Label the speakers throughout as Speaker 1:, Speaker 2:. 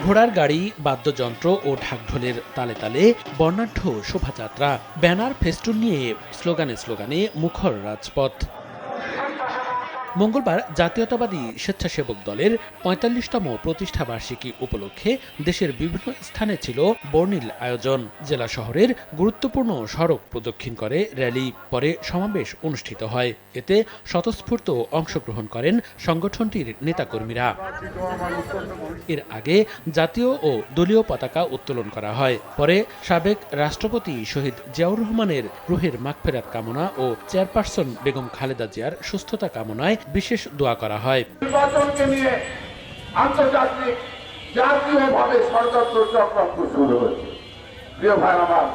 Speaker 1: ঘোড়ার গাড়ি, বাদ্যযন্ত্র ও ঢাকঢোলের তালে তালে বর্ণাঢ্য শোভাযাত্রা, ব্যানার, ফেস্টুন নিয়ে স্লোগানে স্লোগানে মুখর রাজপথ। মঙ্গলবার জাতীয়তাবাদী স্বেচ্ছাসেবক দলের ৪৫তম প্রতিষ্ঠাবার্ষিকী উপলক্ষে দেশের বিভিন্ন স্থানে ছিল বর্ণিল আয়োজন। জেলা শহরের গুরুত্বপূর্ণ সড়ক প্রদক্ষিণ করে র্যালি, পরে সমাবেশ অনুষ্ঠিত হয়। এতে স্বতঃস্ফূর্ত অংশগ্রহণ করেন সংগঠনটির নেতাকর্মীরা। এর আগে জাতীয় ও দলীয় পতাকা উত্তোলন করা হয়। পরে সাবেক রাষ্ট্রপতি শহীদ জিয়াউর রহমানের রুহের মাগফিরাত কামনা ও চেয়ারপারসন বেগম খালেদা জিয়ার সুস্থতা কামনায় বিশেষ দোয়া করা হয়।
Speaker 2: নির্বাচনকে নিয়ে আন্তর্জাতিক জাতীয়ভাবে ষড়যন্ত্র চক্রান্ত শুরু হয়েছে। প্রিয় ভাই আমার,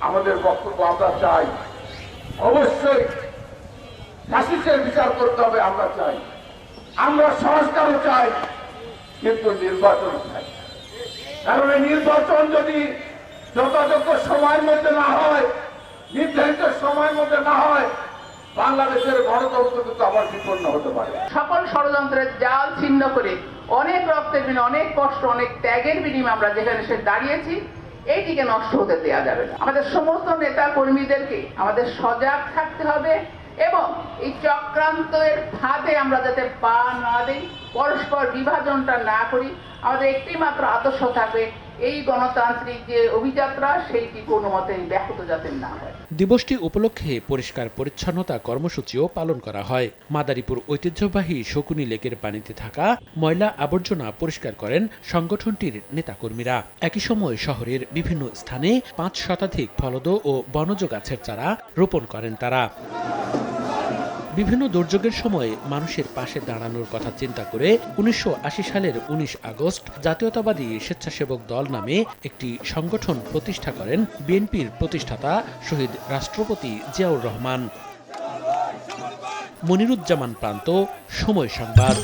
Speaker 2: আমাদের বক্তব্য আমরা চাই, অবশ্যই ফ্যাসিস্টের বিচার করতে হবে। আমরা চাই, আমরা সংস্কারও চাই, কিন্তু নির্বাচন চাই। কারণ এই নির্বাচন যদি যথাযথ সময়ের মধ্যে না হয়, নির্ধারিত সময়ের মধ্যে না হয়, বাংলাদেশের গণতন্ত্র কিন্তু আবার বিপন্ন হতে পারে।
Speaker 3: সকল ষড়যন্ত্রের জাল ছিন্ন করে অনেক রক্তের বিনিময়ে, অনেক কষ্ট, অনেক ত্যাগের বিনিময়ে আমরা যেখানে সে দাঁড়িয়েছি, এইটিকে নষ্ট হতে দেওয়া যাবে না। আমাদের সমস্ত নেতা কর্মীদেরকে আমাদের সজাগ থাকতে হবে এবং এই চক্রান্তের ফাঁদে আমরা যাতে পা না দিই, পরস্পর বিভাজনটা না করি। আমাদের একটি মাত্র আদর্শ থাকবে, এই গণতান্ত্রিক যে অভিযাত্রা সেইটি কোনো মতেই ব্যাহত যাতে না হয়।
Speaker 1: দিবসটি উপলক্ষে পরিষ্কার পরিচ্ছন্নতা কর্মসূচিও পালন করা হয়। মাদারীপুর ঐতিহ্যবাহী শকুনি লেকের পানিতে থাকা ময়লা আবর্জনা পরিষ্কার করেন সংগঠনটির নেতাকর্মীরা। একই সময় শহরের বিভিন্ন স্থানে ৫ শতাধিক ফলদ ও বনজ গাছের চারা রোপণ করেন তারা। বিভিন্ন দুর্যোগের সময় মানুষের পাশে দাঁড়ানোর কথা চিন্তা করে ১৯৮০ সালের ১৯ আগস্ট জাতীয়তাবাদী স্বেচ্ছাসেবক দল নামে একটি সংগঠন প্রতিষ্ঠা করেন বিএনপির প্রতিষ্ঠাতা শহীদ রাষ্ট্রপতি জিয়াউর রহমান। মনিরুজ্জামান প্রান্ত, সময় সংবাদ।